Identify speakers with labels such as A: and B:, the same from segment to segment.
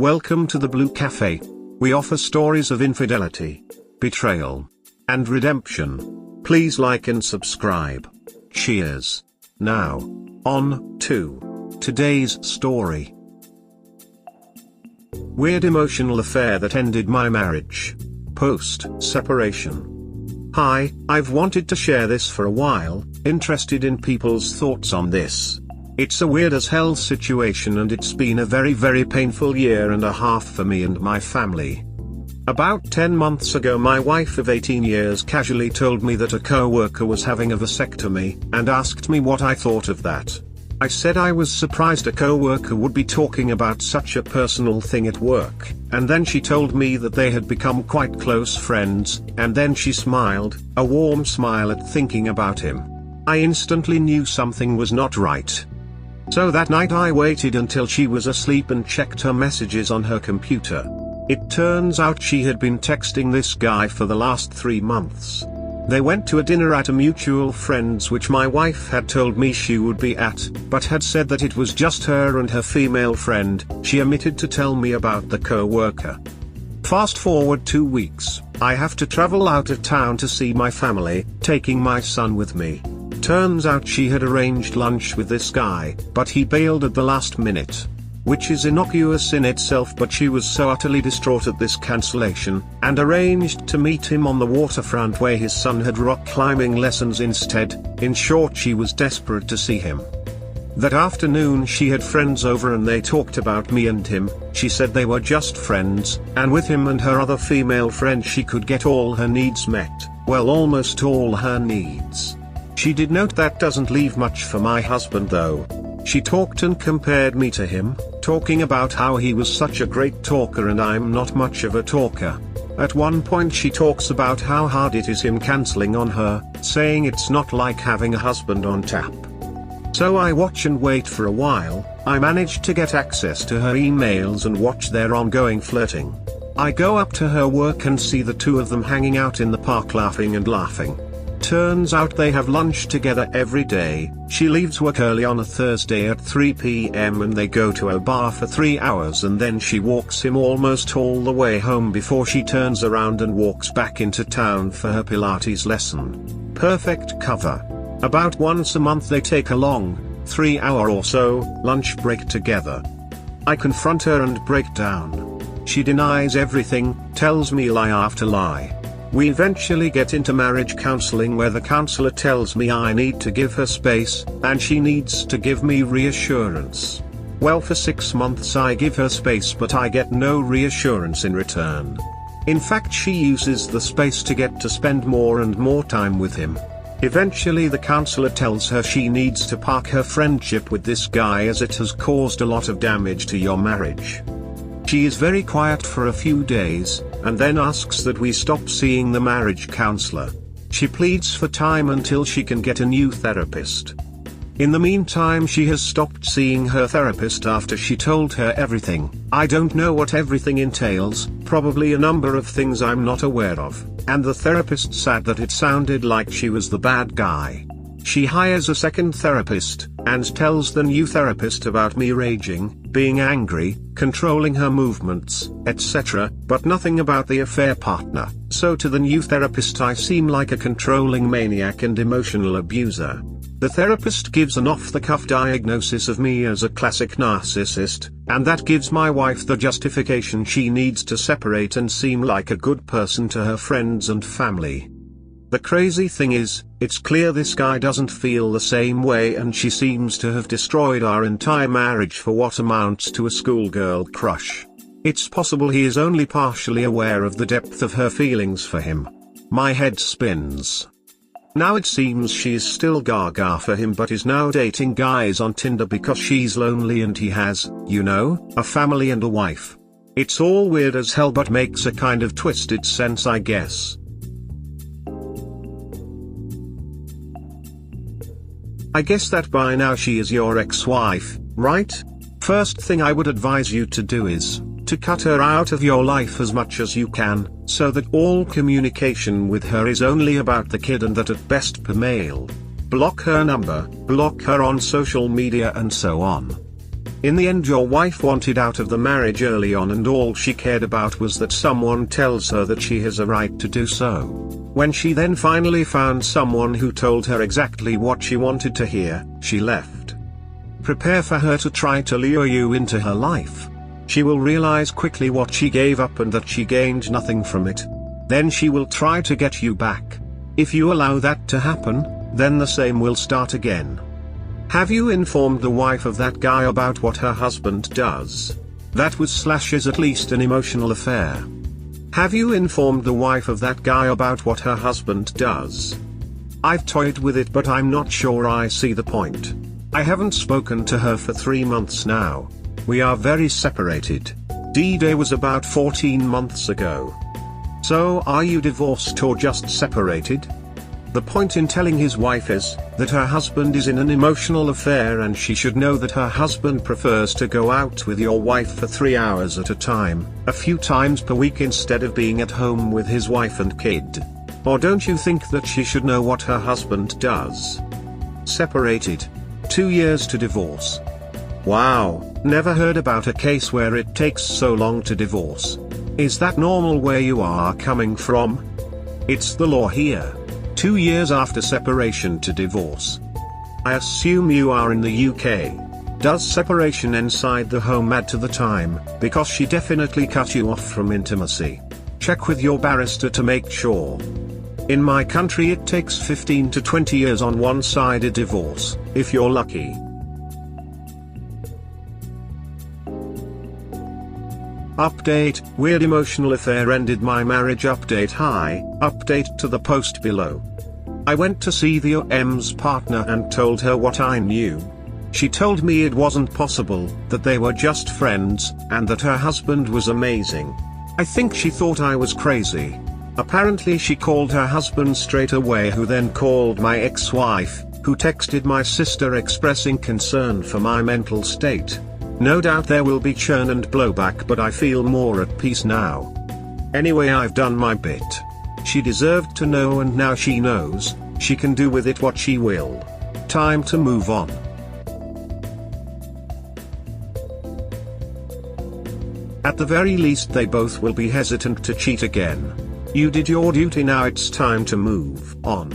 A: Welcome to the Blue Cafe. We offer stories of infidelity, betrayal, and redemption. Please like and subscribe. Cheers. Now, on to today's story. Weird emotional affair that ended my marriage. Post-separation. Hi, I've wanted to share this for a while, interested in people's thoughts on this. It's a weird as hell situation and it's been a very painful year and a half for me and my family. About 10 months ago my wife of 18 years casually told me that a coworker was having a vasectomy, and asked me what I thought of that. I said I was surprised a coworker would be talking about such a personal thing at work, and then she told me that they had become quite close friends, and then she smiled, a warm smile at thinking about him. I instantly knew something was not right. So that night I waited until she was asleep and checked her messages on her computer. It turns out she had been texting this guy for the last 3 months. They went to a dinner at a mutual friend's which my wife had told me she would be at, but had said that it was just her and her female friend. She omitted to tell me about the co-worker. Fast forward 2 weeks, I have to travel out of town to see my family, taking my son with me. Turns out she had arranged lunch with this guy, but he bailed at the last minute. Which is innocuous in itself, but she was so utterly distraught at this cancellation, and arranged to meet him on the waterfront where his son had rock climbing lessons instead. In short, she was desperate to see him. That afternoon she had friends over and they talked about me and him. She said they were just friends, and with him and her other female friend she could get all her needs met, well, almost all her needs. She did note that doesn't leave much for my husband though. She talked and compared me to him, talking about how he was such a great talker and I'm not much of a talker. At one point she talks about how hard it is him cancelling on her, saying it's not like having a husband on tap. So I watch and wait for a while. I manage to get access to her emails and watch their ongoing flirting. I go up to her work and see the two of them hanging out in the park laughing and laughing. Turns out they have lunch together every day. She leaves work early on a Thursday at 3 p.m. and they go to a bar for 3 hours, and then she walks him almost all the way home before she turns around and walks back into town for her Pilates lesson. Perfect cover. About once a month they take a long, 3-hour or so, lunch break together. I confront her and break down. She denies everything, tells me lie after lie. We eventually get into marriage counseling where the counselor tells me I need to give her space, and she needs to give me reassurance. Well, for 6 months I give her space but I get no reassurance in return. In fact, she uses the space to get to spend more and more time with him. Eventually the counselor tells her she needs to park her friendship with this guy as it has caused a lot of damage to your marriage. She is very quiet for a few days, and then asks that we stop seeing the marriage counselor. She pleads for time until she can get a new therapist. In the meantime she has stopped seeing her therapist after she told her everything. I don't know what everything entails, probably a number of things I'm not aware of, and the therapist said that it sounded like she was the bad guy. She hires a second therapist, and tells the new therapist about me raging, being angry, controlling her movements, etc., but nothing about the affair partner. So to the new therapist I seem like a controlling maniac and emotional abuser. The therapist gives an off-the-cuff diagnosis of me as a classic narcissist, and that gives my wife the justification she needs to separate and seem like a good person to her friends and family. The crazy thing is, it's clear this guy doesn't feel the same way, and she seems to have destroyed our entire marriage for what amounts to a schoolgirl crush. It's possible he is only partially aware of the depth of her feelings for him. My head spins. Now it seems she's still gaga for him but is now dating guys on Tinder because she's lonely and he has, you know, a family and a wife. It's all weird as hell but makes a kind of twisted sense, I guess. I guess that by now she is your ex-wife, right? First thing I would advise you to do is to cut her out of your life as much as you can, so that all communication with her is only about the kid and that at best per mail. Block her number, block her on social media and so on. In the end your wife wanted out of the marriage early on and all she cared about was that someone tells her that she has a right to do so. When she then finally found someone who told her exactly what she wanted to hear, she left. Prepare for her to try to lure you into her life. She will realize quickly what she gave up and that she gained nothing from it. Then she will try to get you back. If you allow that to happen, then the same will start again. Have you informed the wife of that guy about what her husband does? That was/is at least an emotional affair. Have you informed the wife of that guy about what her husband does? I've toyed with it but I'm not sure I see the point. I haven't spoken to her for 3 months now. We are very separated. D-Day was about 14 months ago. So are you divorced or just separated? The point in telling his wife is that her husband is in an emotional affair and she should know that her husband prefers to go out with your wife for 3 hours at a time, a few times per week instead of being at home with his wife and kid. Or don't you think that she should know what her husband does? Separated. 2 years to divorce. Wow, never heard about a case where it takes so long to divorce. Is that normal where you are coming from? It's the law here. 2 years after separation to divorce. I assume you are in the UK. Does separation inside the home add to the time, because she definitely cut you off from intimacy? Check with your barrister to make sure. In my country it takes 15 to 20 years on one-sided divorce, if you're lucky. Update, weird emotional affair ended my marriage. Update. Hi, update to the post below. I went to see the OM's partner and told her what I knew. She told me it wasn't possible, that they were just friends, and that her husband was amazing. I think she thought I was crazy. Apparently she called her husband straight away, who then called my ex-wife, who texted my sister expressing concern for my mental state. No doubt there will be churn and blowback, but I feel more at peace now. Anyway, I've done my bit. She deserved to know and now she knows. She can do with it what she will. Time to move on. At the very least they both will be hesitant to cheat again. You did your duty, now it's time to move on.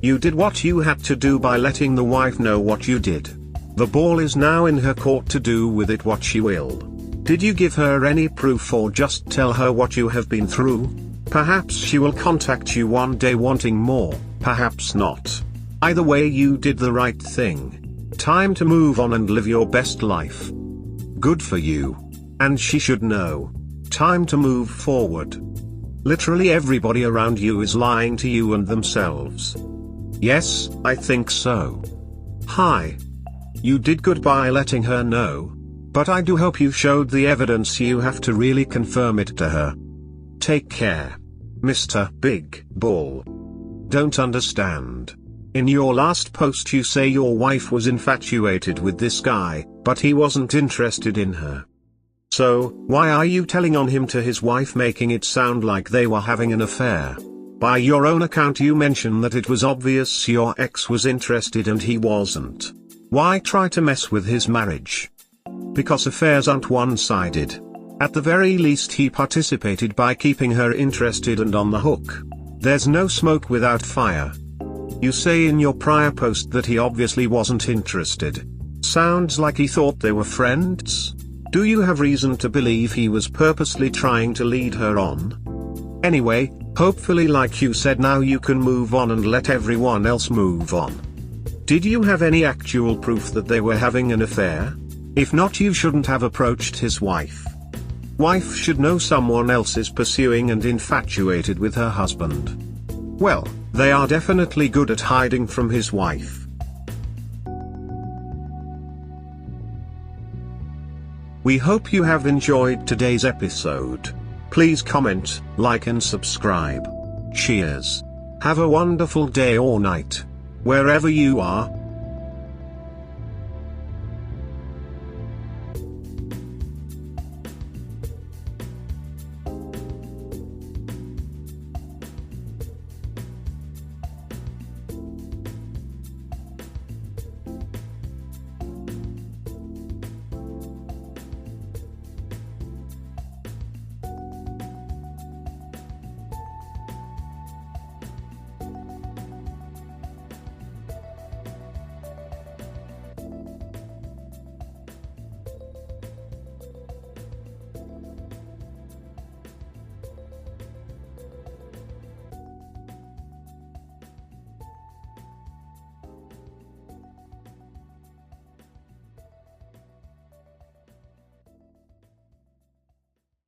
A: You did what you had to do by letting the wife know what you did. The ball is now in her court to do with it what she will. Did you give her any proof or just tell her what you have been through? Perhaps she will contact you one day wanting more, perhaps not. Either way you did the right thing. Time to move on and live your best life. Good for you. And she should know. Time to move forward. Literally everybody around you is lying to you and themselves. Yes, I think so. Hi. You did good by letting her know. But I do hope you showed the evidence. You have to really confirm it to her. Take care. Mr. Big Bull. Don't understand. In your last post you say your wife was infatuated with this guy, but he wasn't interested in her. So, why are you telling on him to his wife, making it sound like they were having an affair? By your own account you mention that it was obvious your ex was interested and he wasn't. Why try to mess with his marriage? Because affairs aren't one-sided. At the very least he participated by keeping her interested and on the hook. There's no smoke without fire. You say in your prior post that he obviously wasn't interested. Sounds like he thought they were friends? Do you have reason to believe he was purposely trying to lead her on? Anyway, hopefully like you said now you can move on and let everyone else move on. Did you have any actual proof that they were having an affair? If not, you shouldn't have approached his wife. Wife should know someone else is pursuing and infatuated with her husband. Well, they are definitely good at hiding from his wife. We hope you have enjoyed today's episode. Please comment, like and subscribe. Cheers. Have a wonderful day or night. Wherever you are.